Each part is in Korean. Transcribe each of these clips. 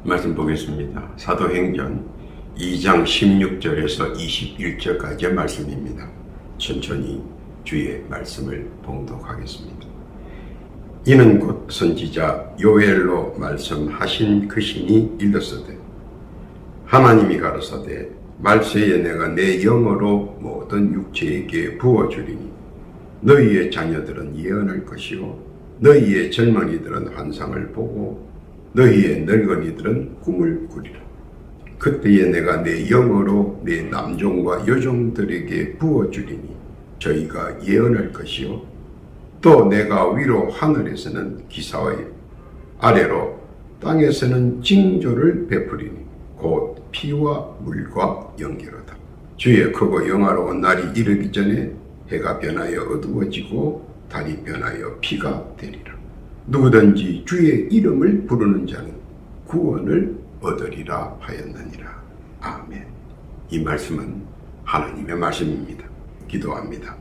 말씀 보겠습니다. 사도행전 2장 16절에서 21절까지의 말씀입니다. 천천히 주의 말씀을 봉독하겠습니다. 이는 곧 선지자 요엘로 말씀하신 것이니 이르시되 하나님이 가라사대 말세에 내가 내 영으로 모든 육체에게 부어주리니 너희의 자녀들은 예언할 것이요 너희의 젊은이들은 환상을 보고 너희의 늙은이들은 꿈을 꾸리라. 그때에 내가 내 영으로 내 남종과 여종들에게 부어주리니 저희가 예언할 것이요 또 내가 위로 하늘에서는 기사와 아래로 땅에서는 징조를 베푸리니 곧 피와 물과 연기로다. 주의 크고 영화로운 날이 이르기 전에 해가 변하여 어두워지고 달이 변하여 피가 되리라. 누구든지 주의 이름을 부르는 자는 구원을 얻으리라 하였느니라. 아멘. 이 말씀은 하나님의 말씀입니다. 기도합니다.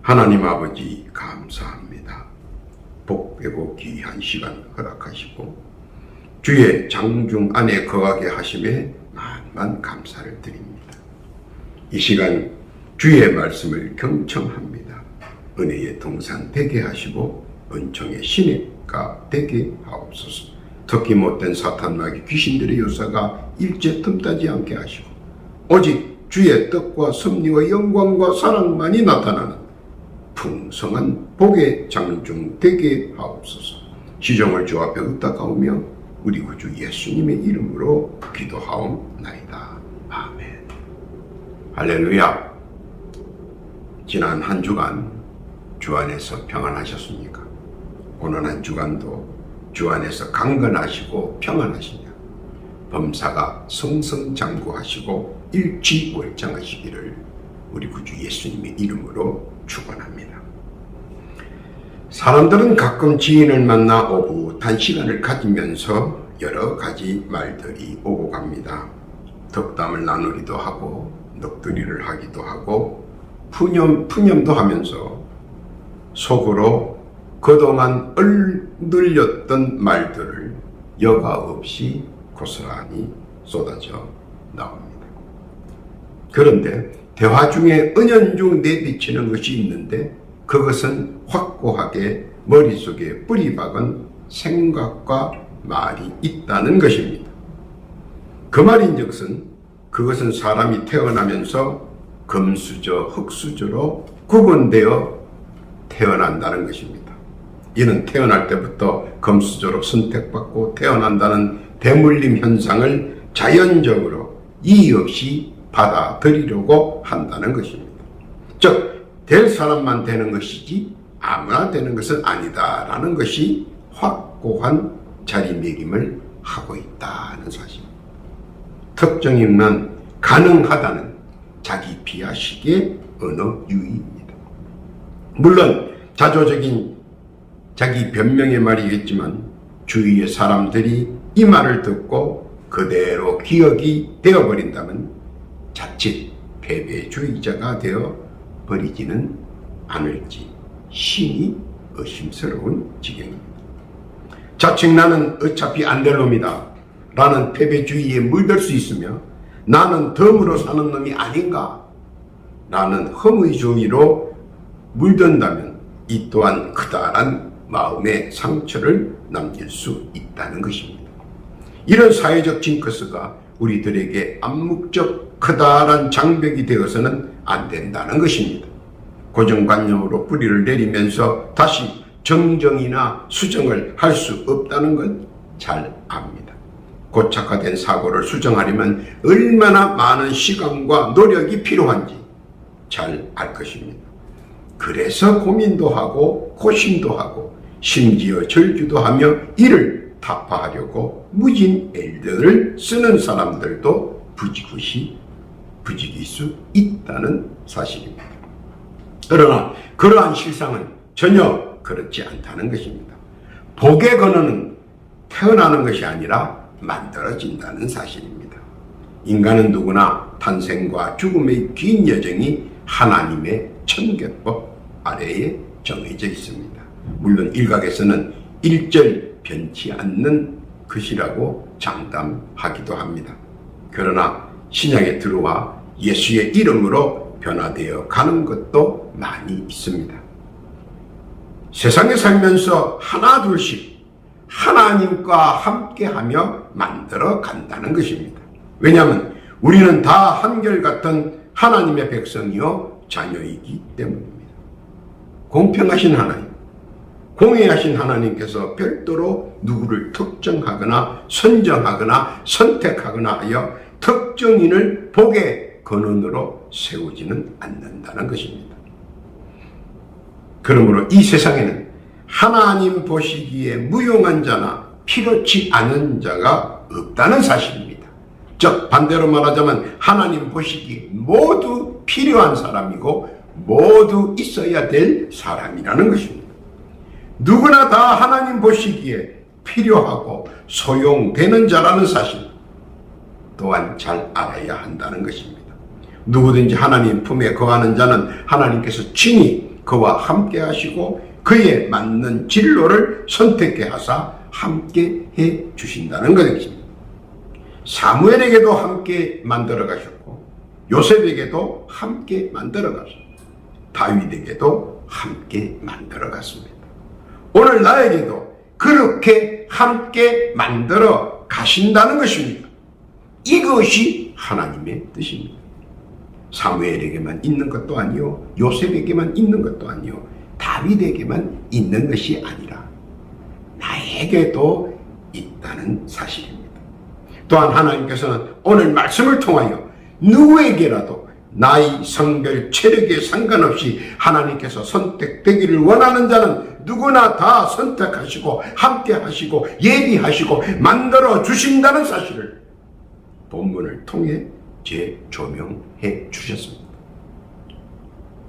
하나님 아버지 감사합니다. 복되고 귀한 시간 허락하시고 주의 장중 안에 거하게 하심에 만만 감사를 드립니다. 이 시간 주의 말씀을 경청합니다. 은혜의 동산 되게 하시고 은총의 시내가 되게 하옵소서. 특히 못된 사탄마귀 귀신들의 요사가 일제 틈타지 않게 하시고 오직 주의 뜻과 섭리와 영광과 사랑만이 나타나는 풍성한 복의 장중 되게 하옵소서. 시종을 주 앞에 의탁하오며 우리 구주 예수님의 이름으로 기도하옵나이다. 아멘. 할렐루야. 지난 한 주간 주 안에서 평안하셨습니까? 오늘 한 주간도 주 안에서 강건하시고 평안하시냐? 범사가 성성장구하시고 일취월장하시기를 우리 구주 예수님의 이름으로 축원합니다. 사람들은 가끔 지인을 만나 오붓한 시간을 가지면서 여러 가지 말들이 오고 갑니다. 덕담을 나누기도 하고 넋두리를 하기도 하고 푸념도 하면서 속으로 그동안 얼들렸던 말들을 여과 없이 고스란히 쏟아져 나옵니다. 그런데 대화 중에 은연중 내비치는 것이 있는데 그것은 확고하게 머릿속에 뿌리 박은 생각과 말이 있다는 것입니다. 그 말인즉슨 그것은 사람이 태어나면서 금수저, 흙수저로 구분되어 태어난다는 것입니다. 이는 태어날 때부터 금수저로 선택받고 태어난다는 대물림 현상을 자연적으로 이의 없이 받아들이려고 한다는 것입니다. 즉, 될 사람만 되는 것이지 아무나 되는 것은 아니다라는 것이 확고한 자리매김을 하고 있다는 사실입니다. 특정인만 가능하다는 자기 비하식의 언어 유희입니다. 물론 자조적인 자기 변명의 말이겠지만 주위의 사람들이 이 말을 듣고 그대로 기억이 되어버린다면 자칫 패배주의자가 되어 버리지는 않을지 심히 의심스러운 지경입니다. 자칫 나는 어차피 안 될 놈이다 라는 패배주의에 물들 수 있으며 나는 덤으로 사는 놈이 아닌가 라는 허무주의로 물든다면 이 또한 커다란 마음의 상처를 남길 수 있다는 것입니다. 이런 사회적 징크스가 우리들에게 암묵적 커다란 장벽이 되어서는 안 된다는 것입니다. 고정관념으로 뿌리를 내리면서 다시 정정이나 수정을 할 수 없다는 건 잘 압니다. 고착화된 사고를 수정하려면 얼마나 많은 시간과 노력이 필요한지 잘 알 것입니다. 그래서 고민도 하고 고심도 하고 심지어 절규도 하며 이를 타파하려고 무진 애들을 쓰는 사람들도 부지기일 수 있다는 사실입니다. 그러나 그러한 실상은 전혀 그렇지 않다는 것입니다. 복의 근원은 태어나는 것이 아니라 만들어진다는 사실입니다. 인간은 누구나 탄생과 죽음의 긴 여정이 하나님의 천계법 아래에 정해져 있습니다. 물론 일각에서는 일절 변치 않는 것이라고 장담하기도 합니다. 그러나 신약에 들어와 예수의 이름으로 변화되어 가는 것도 많이 있습니다. 세상에 살면서 하나 둘씩 하나님과 함께하며 만들어 간다는 것입니다. 왜냐하면 우리는 다 한결같은 하나님의 백성이요 자녀이기 때문입니다. 공평하신 하나님, 공의하신 하나님께서 별도로 누구를 특정하거나 선정하거나 선택하거나 하여 특정인을 복의 근원으로 세우지는 않는다는 것입니다. 그러므로 이 세상에는 하나님 보시기에 무용한 자나 필요치 않은 자가 없다는 사실입니다. 즉 반대로 말하자면 하나님 보시기에 모두 필요한 사람이고 모두 있어야 될 사람이라는 것입니다. 누구나 다 하나님 보시기에 필요하고 소용되는 자라는 사실 또한 잘 알아야 한다는 것입니다. 누구든지 하나님 품에 거하는 자는 하나님께서 친히 그와 함께 하시고 그에 맞는 진로를 선택해 하사 함께 해 주신다는 것입니다. 사무엘에게도 함께 만들어 가셨고 요셉에게도 함께 만들어 가셨고 다윗에게도 함께 만들어 갔습니다. 오늘 나에게도 그렇게 함께 만들어 가신다는 것입니다. 이것이 하나님의 뜻입니다. 사무엘에게만 있는 것도 아니요 요셉에게만 있는 것도 아니요 다윗에게만 있는 것이 아니라 나에게도 있다는 사실입니다. 또한 하나님께서는 오늘 말씀을 통하여 누구에게라도 나이, 성별, 체력에 상관없이 하나님께서 선택되기를 원하는 자는 누구나 다 선택하시고 함께 하시고 예비하시고 만들어 주신다는 사실을 본문을 통해 재조명해 주셨습니다.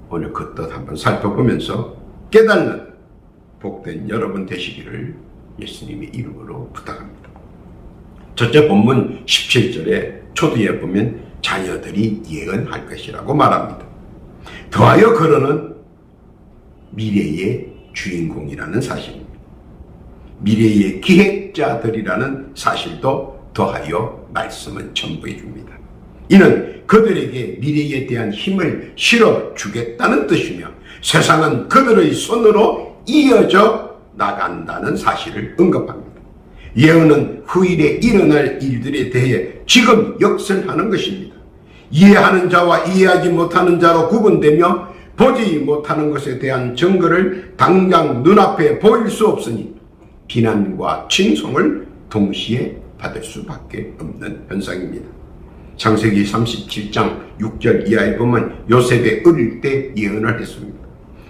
오늘 그 뜻 한번 살펴보면서 깨닫는 복된 여러분 되시기를 예수님의 이름으로 부탁합니다. 첫째 본문 17절에 초두에 보면 자녀들이 예언할 것이라고 말합니다. 더하여 그러는 미래의 주인공이라는 사실입니다. 미래의 기획자들이라는 사실도 더하여 말씀은 첨부해 줍니다. 이는 그들에게 미래에 대한 힘을 실어주겠다는 뜻이며 세상은 그들의 손으로 이어져 나간다는 사실을 언급합니다. 예언은 후일에 일어날 일들에 대해 지금 역설하는 것입니다. 이해하는 자와 이해하지 못하는 자로 구분되며 보지 못하는 것에 대한 증거를 당장 눈앞에 보일 수 없으니 비난과 칭송을 동시에 받을 수밖에 없는 현상입니다. 창세기 37장 6절 이하에 보면 요셉의 어릴 때 예언을 했습니다.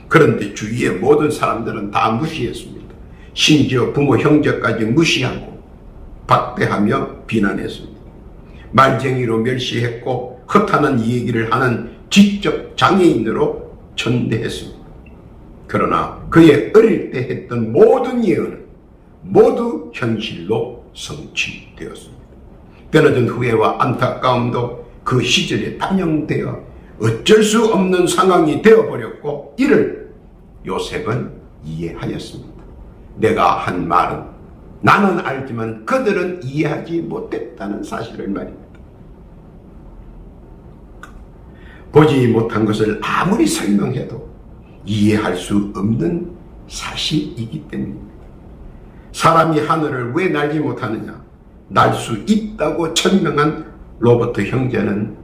그런데 주위의 모든 사람들은 다 무시했습니다. 심지어 부모 형제까지 무시하고 박대하며 비난했습니다. 말쟁이로 멸시했고 허탄한 얘기를 하는 지적 장애인으로 천대했습니다. 그러나 그의 어릴 때 했던 모든 예언은 모두 현실로 성취되었습니다. 끊어진 후회와 안타까움도 그 시절에 반영되어 어쩔 수 없는 상황이 되어버렸고 이를 요셉은 이해하였습니다. 내가 한 말은 나는 알지만 그들은 이해하지 못했다는 사실을 말입니다. 보지 못한 것을 아무리 설명해도 이해할 수 없는 사실이기 때문입니다. 사람이 하늘을 왜 날지 못하느냐? 날 수 있다고 천명한 로버트 형제는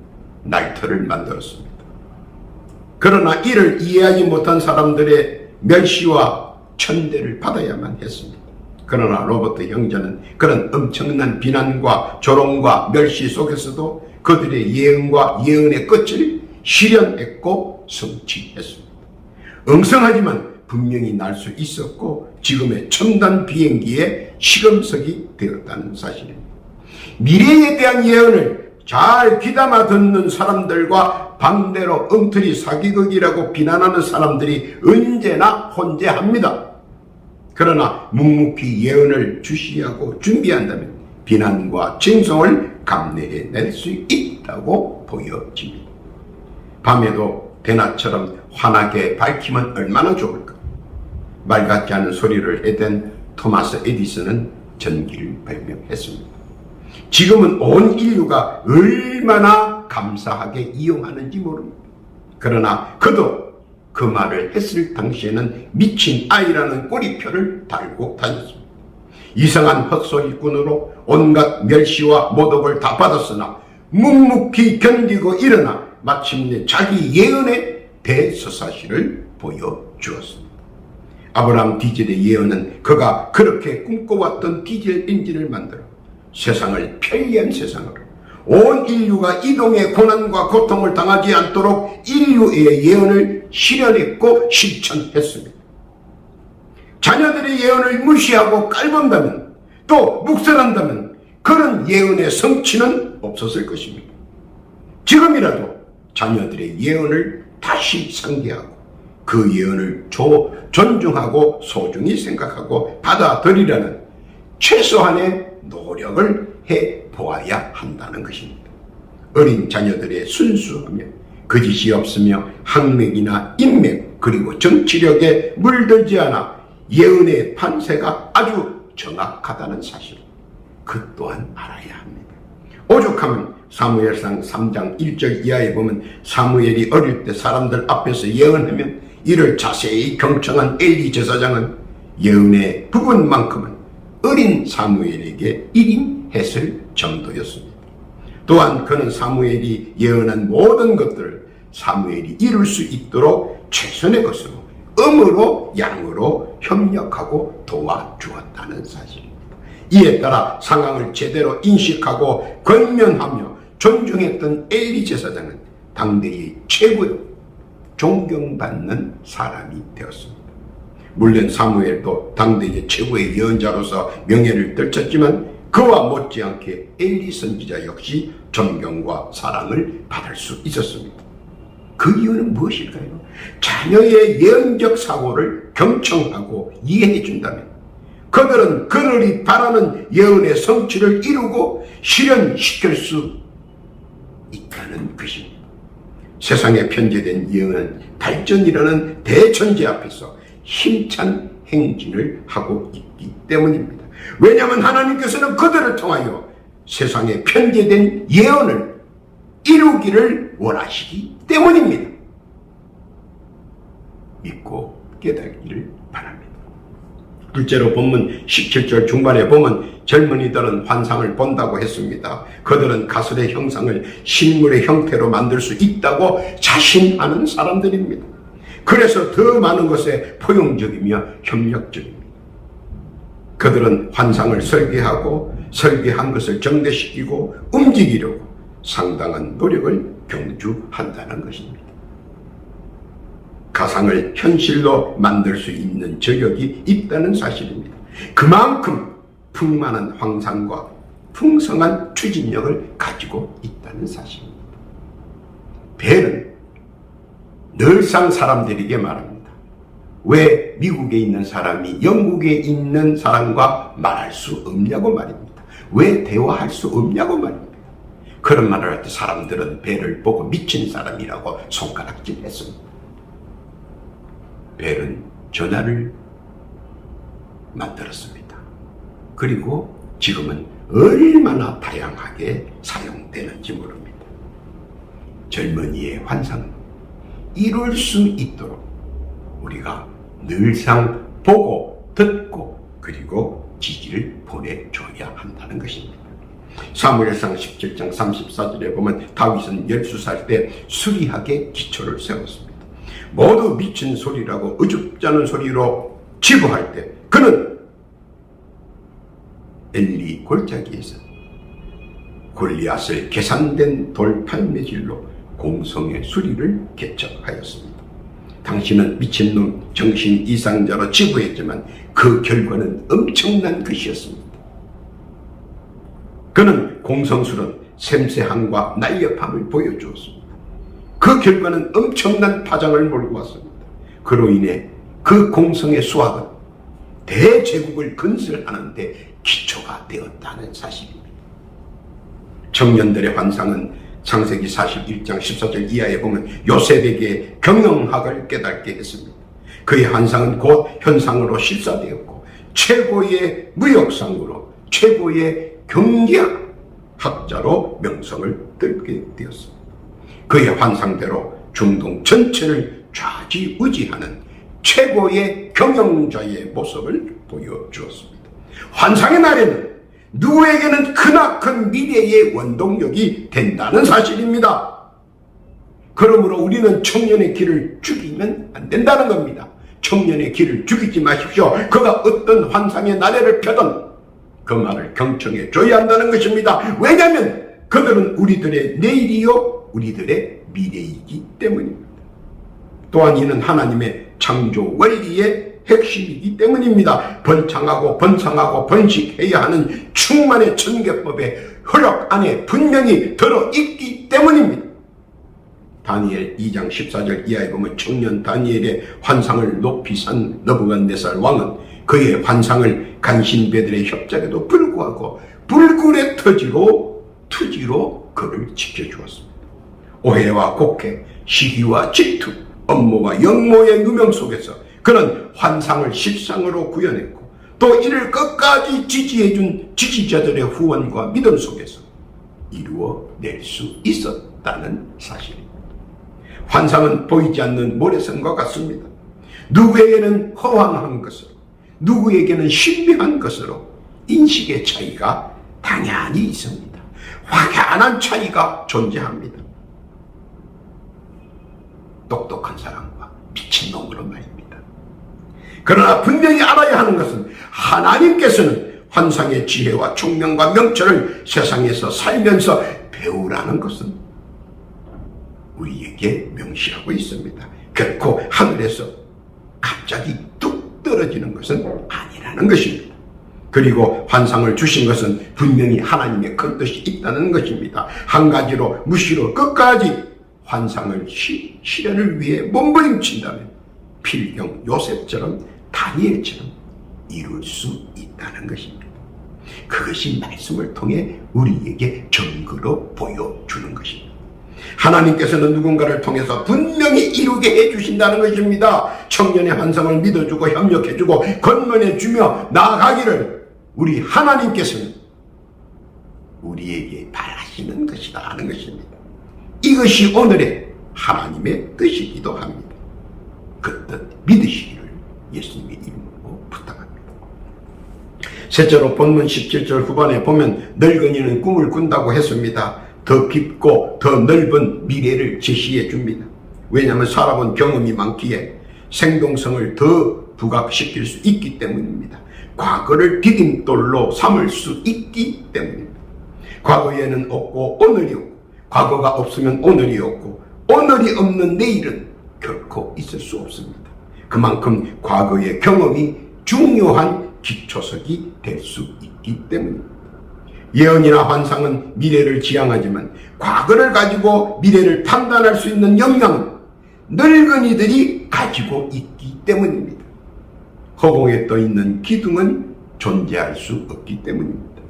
날터를 만들었습니다. 그러나 이를 이해하지 못한 사람들의 멸시와 천대를 받아야만 했습니다. 그러나 로버트 형제는 그런 엄청난 비난과 조롱과 멸시 속에서도 그들의 예언과 예언의 끝을 실현했고 성취했습니다. 엉성하지만 분명히 날 수 있었고 지금의 첨단 비행기의 실험석이 되었다는 사실입니다. 미래에 대한 예언을 잘 귀담아 듣는 사람들과 반대로 엉터리 사기극이라고 비난하는 사람들이 언제나 혼재합니다. 그러나 묵묵히 예언을 주시하고 준비한다면 비난과 칭송을 감내해낼 수 있다고 보여집니다. 밤에도 대낮처럼 환하게 밝히면 얼마나 좋을까. 말 같지 않은 소리를 해댄 토마스 에디슨은 전기를 발명했습니다. 지금은 온 인류가 얼마나 감사하게 이용하는지 모릅니다. 그러나 그도 그 말을 했을 당시에는 미친 아이라는 꼬리표를 달고 다녔습니다. 이상한 헛소리꾼으로 온갖 멸시와 모독을 다 받았으나 묵묵히 견디고 일어나 마침내 자기 예언의 대서사시를 보여주었습니다. 아브라함 디젤의 예언은 그가 그렇게 꿈꿔왔던 디젤 엔진을 만들어 세상을 편리한 세상으로, 온 인류가 이동의 고난과 고통을 당하지 않도록 인류의 예언을 실현했고 실천했습니다. 자녀들의 예언을 무시하고 깔본다면, 또 묵살한다면 그런 예언의 성취는 없었을 것입니다. 지금이라도 자녀들의 예언을 다시 상기하고 그 예언을 존중하고 소중히 생각하고 받아들이라는 최소한의 노력을 해보아야 한다는 것입니다. 어린 자녀들의 순수하며 거짓이 없으며 학맥이나 인맥 그리고 정치력에 물들지 않아 예언의 판세가 아주 정확하다는 사실, 그 또한 알아야 합니다. 오죽하면 사무엘상 3장 1절 이하에 보면 사무엘이 어릴 때 사람들 앞에서 예언하면 이를 자세히 경청한 엘리 제사장은 예언의 부분만큼은 어린 사무엘에게 일임했을 정도였습니다. 또한 그는 사무엘이 예언한 모든 것들을 사무엘이 이룰 수 있도록 최선의 것으로 음으로 양으로 협력하고 도와주었다는 사실입니다. 이에 따라 상황을 제대로 인식하고 권면하며 존중했던 엘리 제사장은 당대의 최고의 존경받는 사람이 되었습니다. 물론 사무엘도 당대의 최고의 예언자로서 명예를 떨쳤지만 그와 못지않게 엘리 선지자 역시 존경과 사랑을 받을 수 있었습니다. 그 이유는 무엇일까요? 자녀의 예언적 사고를 경청하고 이해해 준다면 그들은 그들이 바라는 예언의 성취를 이루고 실현시킬 수 있다는 것입니다. 세상에 편제된 예언은 발전이라는 대천재 앞에서 힘찬 행진을 하고 있기 때문입니다. 왜냐하면 하나님께서는 그들을 통하여 세상에 편제된 예언을 이루기를 원하시기 때문입니다. 믿고 깨닫기를 바랍니다. 둘째로 본문 17절 중반에 보면 젊은이들은 환상을 본다고 했습니다. 그들은 가설의 형상을 실물의 형태로 만들 수 있다고 자신하는 사람들입니다. 그래서 더 많은 것에 포용적이며 협력적입니다. 그들은 환상을 설계하고 설계한 것을 정대시키고 움직이려고 상당한 노력을 경주한다는 것입니다. 가상을 현실로 만들 수 있는 저력이 있다는 사실입니다. 그만큼 풍만한 환상과 풍성한 추진력을 가지고 있다는 사실입니다. 벨은 늘상 사람들에게 말합니다. 왜 미국에 있는 사람이 영국에 있는 사람과 말할 수 없냐고 말입니다. 왜 대화할 수 없냐고 말입니다. 그런 말을 할 때 사람들은 벨을 보고 미친 사람이라고 손가락질했습니다. 벨은 전화를 만들었습니다. 그리고 지금은 얼마나 다양하게 사용되는지 모릅니다. 젊은이의 환상은 이룰 수 있도록 우리가 늘상 보고 듣고 그리고 지지를 보내줘야 한다는 것입니다. 사무엘상 17장 34절에 보면 다윗은 12살 때 수리하게 기초를 세웠습니다. 모두 미친 소리라고 어줍잖은 소리로 치부할 때 그는 엘리 골짜기에서 골리앗을 계산된 돌팔매질로 공성의 수리를 개척하였습니다. 당신은 미친놈 정신 이상자로 치부했지만 그 결과는 엄청난 것이었습니다. 그는 공성술은 샘세함과 날렵함을 보여주었습니다. 그 결과는 엄청난 파장을 몰고 왔습니다. 그로 인해 그 공성의 수학은 대제국을 건설하는 데 기초가 되었다는 사실입니다. 청년들의 환상은 창세기 41장 14절 이하에 보면 요셉에게 경영학을 깨닫게 했습니다. 그의 환상은 곧 현상으로 실사되었고 최고의 무역상으로 최고의 경제학자로 명성을 들게 되었습니다. 그의 환상대로 중동 전체를 좌지우지하는 최고의 경영자의 모습을 보여주었습니다. 환상의 날에는 누구에게는 크나큰 미래의 원동력이 된다는 사실입니다. 그러므로 우리는 청년의 길을 죽이면 안 된다는 겁니다. 청년의 길을 죽이지 마십시오. 그가 어떤 환상의 나래를 펴든 그 말을 경청해 줘야 한다는 것입니다. 왜냐하면 그들은 우리들의 내일이요 우리들의 미래이기 때문입니다. 또한 이는 하나님의 창조 원리의 핵심이기 때문입니다. 번창하고 번성하고 번식해야 하는 충만의 천계법의 허락 안에 분명히 들어있기 때문입니다. 다니엘 2장 14절 이하에 보면 청년 다니엘의 환상을 높이 산 느부갓네살 왕은 그의 환상을 간신배들의 협작에도 불구하고 불굴의 투지로 그를 지켜주었습니다. 오해와 곡해, 시기와 질투, 업무와 영모의 누명 속에서 그는 환상을 실상으로 구현했고 또 이를 끝까지 지지해준 지지자들의 후원과 믿음 속에서 이루어낼 수 있었다는 사실입니다. 환상은 보이지 않는 모래성과 같습니다. 누구에게는 허황한 것으로 누구에게는 신비한 것으로 인식의 차이가 당연히 있습니다. 확연한 차이가 존재합니다. 똑똑한 사람과 미친놈으로 말입니다. 그러나 분명히 알아야 하는 것은 하나님께서는 환상의 지혜와 총명과 명철을 세상에서 살면서 배우라는 것은 우리에게 명시하고 있습니다. 결코 하늘에서 갑자기 뚝 떨어지는 것은 아니라는 것입니다. 그리고 환상을 주신 것은 분명히 하나님의 큰 뜻이 있다는 것입니다. 한 가지로 무시로 끝까지 환상을 실현을 위해 몸부림친다면 필경 요셉처럼 다니엘처럼 이룰 수 있다는 것입니다. 그것이 말씀을 통해 우리에게 증거로 보여주는 것입니다. 하나님께서는 누군가를 통해서 분명히 이루게 해주신다는 것입니다. 청년의 환상을 믿어주고 협력해주고 건면해주며 나아가기를 우리 하나님께서는 우리에게 바라시는 것이다 하는 것입니다. 이것이 오늘의 하나님의 뜻이기도 합니다. 그 뜻 믿으시기를 예수님의 이름으로 부탁합니다. 셋째로 본문 17절 후반에 보면 늙은이는 꿈을 꾼다고 했습니다. 더 깊고 더 넓은 미래를 제시해 줍니다. 왜냐하면 사람은 경험이 많기에 생동성을 더 부각시킬 수 있기 때문입니다. 과거를 디딤돌로 삼을 수 있기 때문입니다. 과거에는 없고 오늘이 없고 과거가 없으면 오늘이 없고 오늘이 없는 내일은 결코 있을 수 없습니다. 그만큼 과거의 경험이 중요한 기초석이 될 수 있기 때문입니다. 예언이나 환상은 미래를 지향하지만 과거를 가지고 미래를 판단할 수 있는 역량은 늙은이들이 가지고 있기 때문입니다. 허공에 떠있는 기둥은 존재할 수 없기 때문입니다.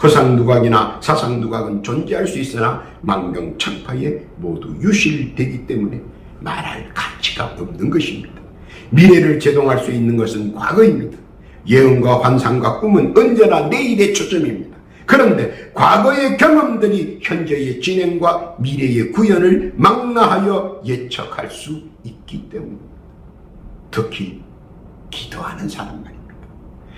허상누각이나 사상누각은 존재할 수 있으나 망경창파에 모두 유실되기 때문에 말할 가치가 없는 것입니다. 미래를 제동할 수 있는 것은 과거입니다. 예언과 환상과 꿈은 언제나 내일의 초점입니다. 그런데 과거의 경험들이 현재의 진행과 미래의 구현을 망라하여 예측할 수 있기 때문입니다. 특히 기도하는 사람 말입니다.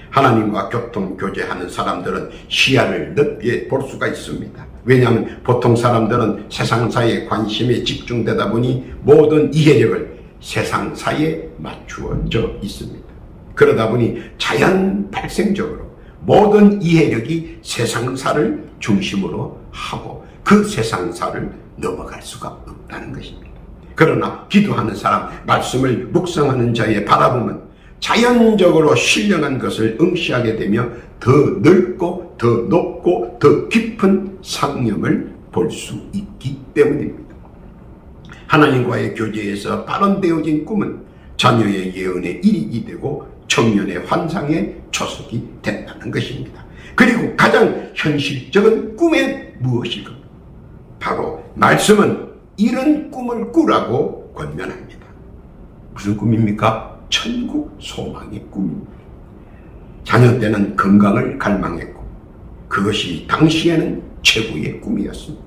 하나님과 교통교제하는 사람들은 시야를 넓게 볼 수가 있습니다. 왜냐하면 보통 사람들은 세상사에 관심에 집중되다 보니 모든 이해력을 세상사에 맞추어져 있습니다. 그러다 보니 자연 발생적으로 모든 이해력이 세상사를 중심으로 하고 그 세상사를 넘어갈 수가 없다는 것입니다. 그러나 기도하는 사람, 말씀을 묵상하는 자의 바라보면 자연적으로 신령한 것을 응시하게 되며 더 넓고 더 높고 더 깊은 상념을 볼 수 있기 때문입니다. 하나님과의 교제에서 발언되어진 꿈은 자녀의 예언의 일익이 되고 청년의 환상의 초석이 된다는 것입니다. 그리고 가장 현실적인 꿈은 무엇일까? 바로 말씀은 이런 꿈을 꾸라고 권면합니다. 무슨 꿈입니까? 천국 소망의 꿈입니다. 자녀 때는 건강을 갈망했고 그것이 당시에는 최고의 꿈이었습니다.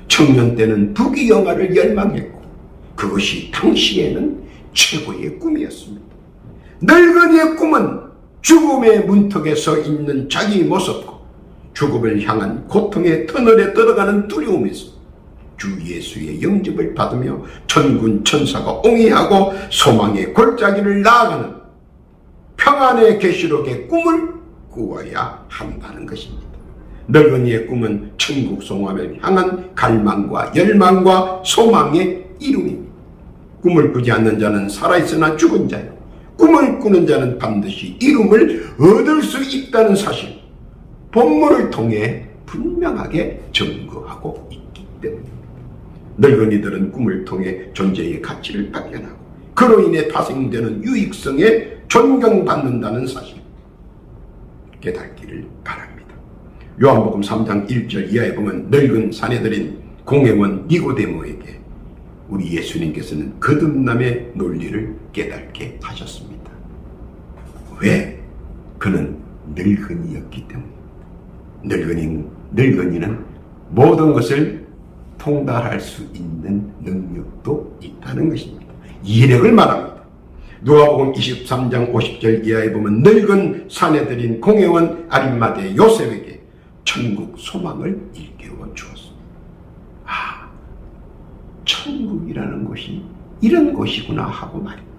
청년 때는 부귀영화를 열망했고 그것이 당시에는 최고의 꿈이었습니다. 늙은이의 꿈은 죽음의 문턱에 서 있는 자기 모습과 죽음을 향한 고통의 터널에 들어가는 두려움에서 주 예수의 영접을 받으며 천군 천사가 옹이하고 소망의 골짜기를 나아가는 평안의 계시록의 꿈을 꾸어야 한다는 것입니다. 늙은이의 꿈은 천국 소망을 향한 갈망과 열망과 소망의 이름입니다. 꿈을 꾸지 않는 자는 살아있으나 죽은 자요, 꿈을 꾸는 자는 반드시 이름을 얻을 수 있다는 사실, 본문을 통해 분명하게 증거하고 있기 때문입니다. 늙은이들은 꿈을 통해 존재의 가치를 발견하고 그로 인해 파생되는 유익성에 존경받는다는 사실 깨닫기를 바랍니다. 요한복음 3장 1절 이하에 보면 늙은 사내들인 공회원 니고데모에게 우리 예수님께서는 거듭남의 논리를 깨닫게 하셨습니다. 왜? 그는 늙은이였기 때문입니다. 늙은이는 모든 것을 통달할 수 있는 능력도 있다는 것입니다. 이해력을 말합니다. 누가복음 23장 50절 이하에 보면 늙은 사내들인 공회원 아림마대 요셉에게 천국 소망을 일깨워 주었습니다. 아, 천국이라는 곳이 이런 곳이구나 하고 말입니다.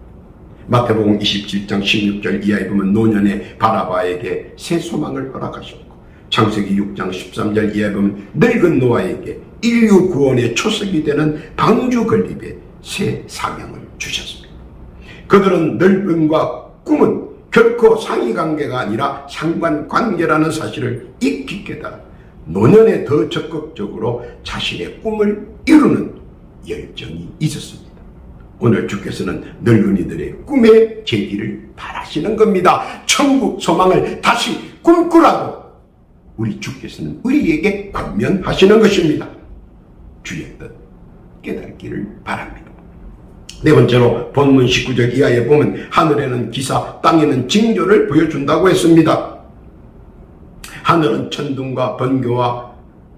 마태복음 27장 16절 이하에 보면 노년의 바나바에게 새 소망을 허락하셨고 창세기 6장 13절 이하에 보면 늙은 노아에게 인류 구원의 초석이 되는 방주 건립에 새 사명을 주셨습니다. 그들은 늙음과 꿈은 결코 상위관계가 아니라 상관관계라는 사실을 익히 깨달아 노년에 더 적극적으로 자신의 꿈을 이루는 열정이 있었습니다. 오늘 주께서는 늙은이들의 꿈의 제기를 바라시는 겁니다. 천국 소망을 다시 꿈꾸라고 우리 주께서는 우리에게 권면하시는 것입니다. 주의 뜻 깨닫기를 바랍니다. 네 번째로 본문 19절 이하에 보면 하늘에는 기사, 땅에는 징조를 보여준다고 했습니다. 하늘은 천둥과 번개와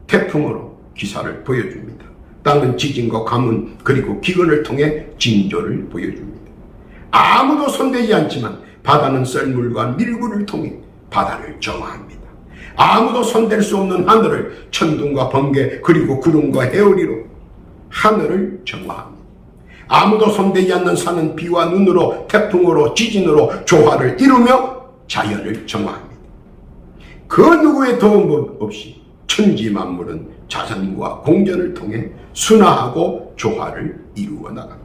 태풍으로 기사를 보여줍니다. 땅은 지진과 가뭄 그리고 기근을 통해 징조를 보여줍니다. 아무도 손대지 않지만 바다는 썰물과 밀구를 통해 바다를 정화합니다. 아무도 손댈 수 없는 하늘을 천둥과 번개 그리고 구름과 해오리로 하늘을 정화합니다. 아무도 손대지 않는 산은 비와 눈으로 태풍으로 지진으로 조화를 이루며 자연을 정화합니다. 그 누구의 도움 없이 천지 만물은 자전과 공전을 통해 순화하고 조화를 이루어 나갑니다.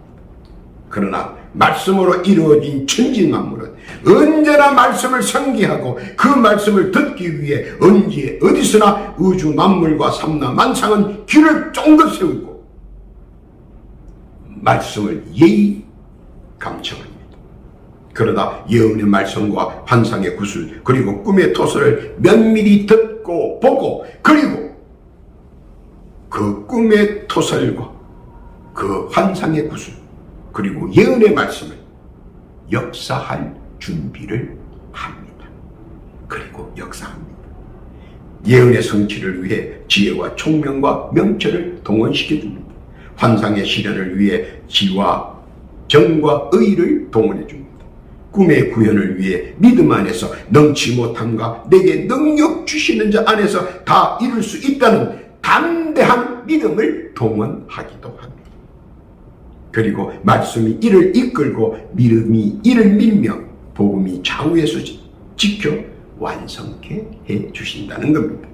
그러나 말씀으로 이루어진 천지 만물은 언제나 말씀을 상기하고 그 말씀을 듣기 위해 언제 어디서나 우주 만물과 삼라 만상은 귀를 쫑긋 세우고 말씀을 예의 감청합니다. 그러다 예언의 말씀과 환상의 구슬 그리고 꿈의 토설을 면밀히 듣고 보고 그리고 그 꿈의 토설과 그 환상의 구슬 그리고 예언의 말씀을 역사할 준비를 합니다. 그리고 역사합니다. 예언의 성취를 위해 지혜와 총명과 명철을 동원시켜줍니다. 환상의 실현을 위해 지와 정과 의를 동원해줍니다. 꿈의 구현을 위해 믿음 안에서 능치 못함과 내게 능력 주시는 자 안에서 다 이룰 수 있다는 담대한 믿음을 동원하기도 합니다. 그리고 말씀이 이를 이끌고 믿음이 이를 믿며 복음이 좌우에서 지켜 완성케 해주신다는 겁니다.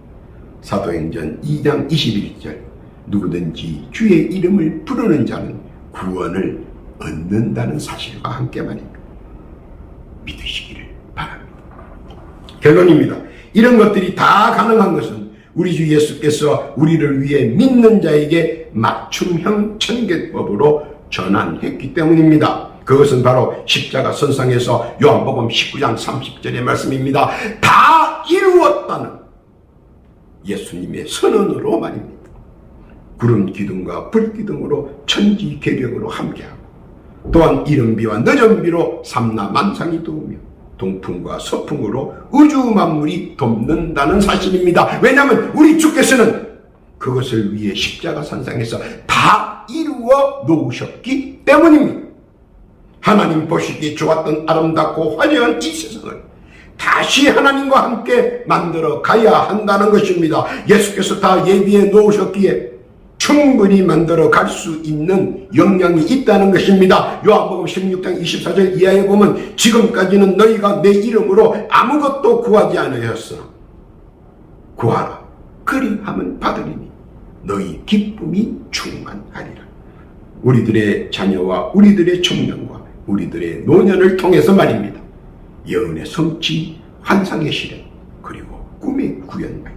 사도행전 2장 21절 누구든지 주의 이름을 부르는 자는 구원을 얻는다는 사실과 함께 말입니다. 믿으시기를 바랍니다. 결론입니다. 이런 것들이 다 가능한 것은 우리 주 예수께서 우리를 위해 믿는 자에게 맞춤형 천계법으로 전환했기 때문입니다. 그것은 바로 십자가 선상에서 요한복음 19장 30절의 말씀입니다. 다 이루었다는 예수님의 선언으로 말입니다. 구름 기둥과 불 기둥으로 천지 개벽으로 함께하고 또한 이른 비와 늦은 비로 삼라 만상이 도우며 동풍과 서풍으로 우주 만물이 돕는다는 사실입니다. 왜냐하면 우리 주께서는 그것을 위해 십자가 산상에서 다 이루어 놓으셨기 때문입니다. 하나님 보시기에 좋았던 아름답고 화려한 이 세상을 다시 하나님과 함께 만들어 가야 한다는 것입니다. 예수께서 다 예비해 놓으셨기에 충분히 만들어 갈 수 있는 역량이 있다는 것입니다. 요한복음 16장 24절 이하에 보면 지금까지는 너희가 내 이름으로 아무것도 구하지 않으셨으나 구하라 그리하면 받으리니 너희 기쁨이 충만하리라. 우리들의 자녀와 우리들의 청년과 우리들의 노년을 통해서 말입니다. 예언의 성취, 환상의 실현, 그리고 꿈의 구현만,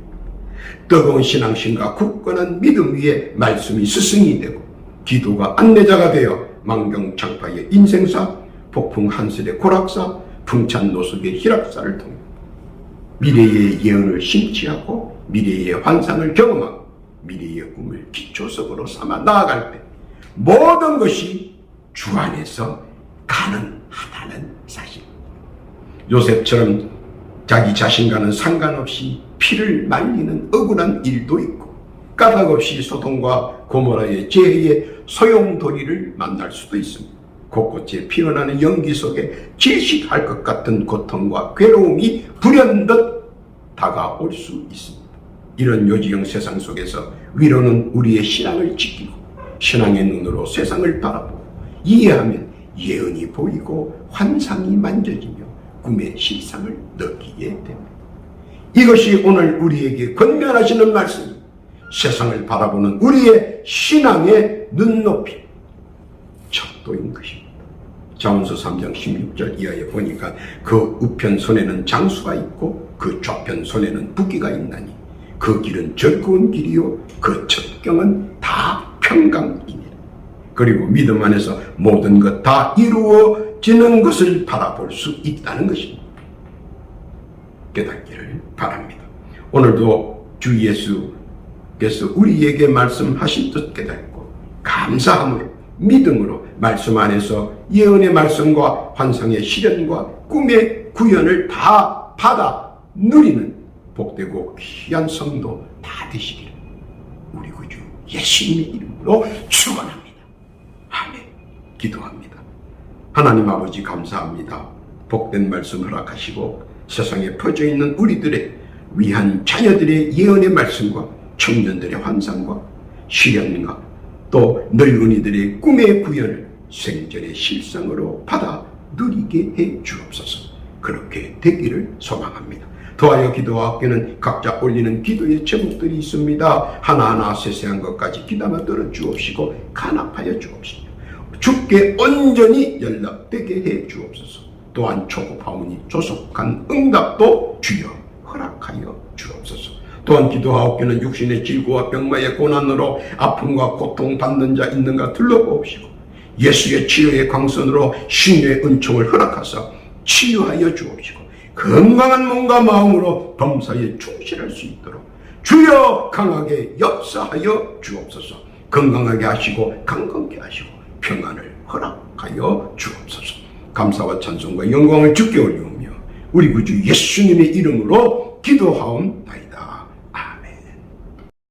뜨거운 신앙심과 굳건한 믿음 위에 말씀이 스승이 되고 기도가 안내자가 되어 만경창파의 인생사, 폭풍 한슬의 고락사, 풍찬 노석의 희락사를 통해 미래의 예언을 심취하고 미래의 환상을 경험하고 미래의 꿈을 기초석으로 삼아 나아갈 때 모든 것이 주 안에서 가능하다는 사실. 요셉처럼 자기 자신과는 상관없이 피를 말리는 억울한 일도 있고 까닭없이 소돔과 고모라의 재해의 소용돌이를 만날 수도 있습니다. 곳곳에 피어나는 연기 속에 질식할 것 같은 고통과 괴로움이 불현듯 다가올 수 있습니다. 이런 요지경 세상 속에서 위로는 우리의 신앙을 지키고 신앙의 눈으로 세상을 바라보고 이해하면 예언이 보이고 환상이 만져지며 꿈의 실상을 느끼게 됩니다. 이것이 오늘 우리에게 권면하시는 말씀이 세상을 바라보는 우리의 신앙의 눈높이 척도인 것입니다. 잠언서 3장 16절 이하에 보니까 그 우편 손에는 장수가 있고 그 좌편 손에는 부귀가 있나니 그 길은 즐거운 길이요 그 첩경은 다 평강이니라. 그리고 믿음 안에서 모든 것 다 이루어지는 것을 바라볼 수 있다는 것입니다. 깨닫기를 바랍니다. 오늘도 주 예수께서 우리에게 말씀하신 뜻 깨닫고 감사함으로 믿음으로 말씀 안에서 예언의 말씀과 환상의 실현과 꿈의 구현을 다 받아 누리는 복되고 귀한 성도 다 되시기를 우리 구주 예수님의 이름으로 축원합니다. 아멘. 기도합니다. 하나님 아버지 감사합니다. 복된 말씀 허락하시고 세상에 퍼져 있는 우리들의 위한 자녀들의 예언의 말씀과 청년들의 환상과 실현과 또 늙은이들의 꿈의 구현을 생전의 실상으로 받아 누리게 해 주옵소서. 그렇게 되기를 소망합니다. 더하여 기도와 학교는 각자 올리는 기도의 제목들이 있습니다. 하나하나 세세한 것까지 귀담아 들어 주옵시고 간합하여 주옵시며 주께 온전히 연락되게 해 주옵소서. 또한 초급하오니 조속한 응답도 주여 허락하여 주옵소서. 또한 기도하옵기는 육신의 질고와 병마의 고난으로 아픔과 고통받는 자 있는가 둘러보옵시고 예수의 치료의 광선으로 신유의 은총을 허락하사 치유하여 주옵시고 건강한 몸과 마음으로 범사에 충실할 수 있도록 주여 강하게 역사하여 주옵소서. 건강하게 하시고 강건케 하시고 평안을 허락하여 주옵소서. 감사와 찬송과 영광을 주께 올리오며 우리 구주 예수님의 이름으로 기도하옵나이다.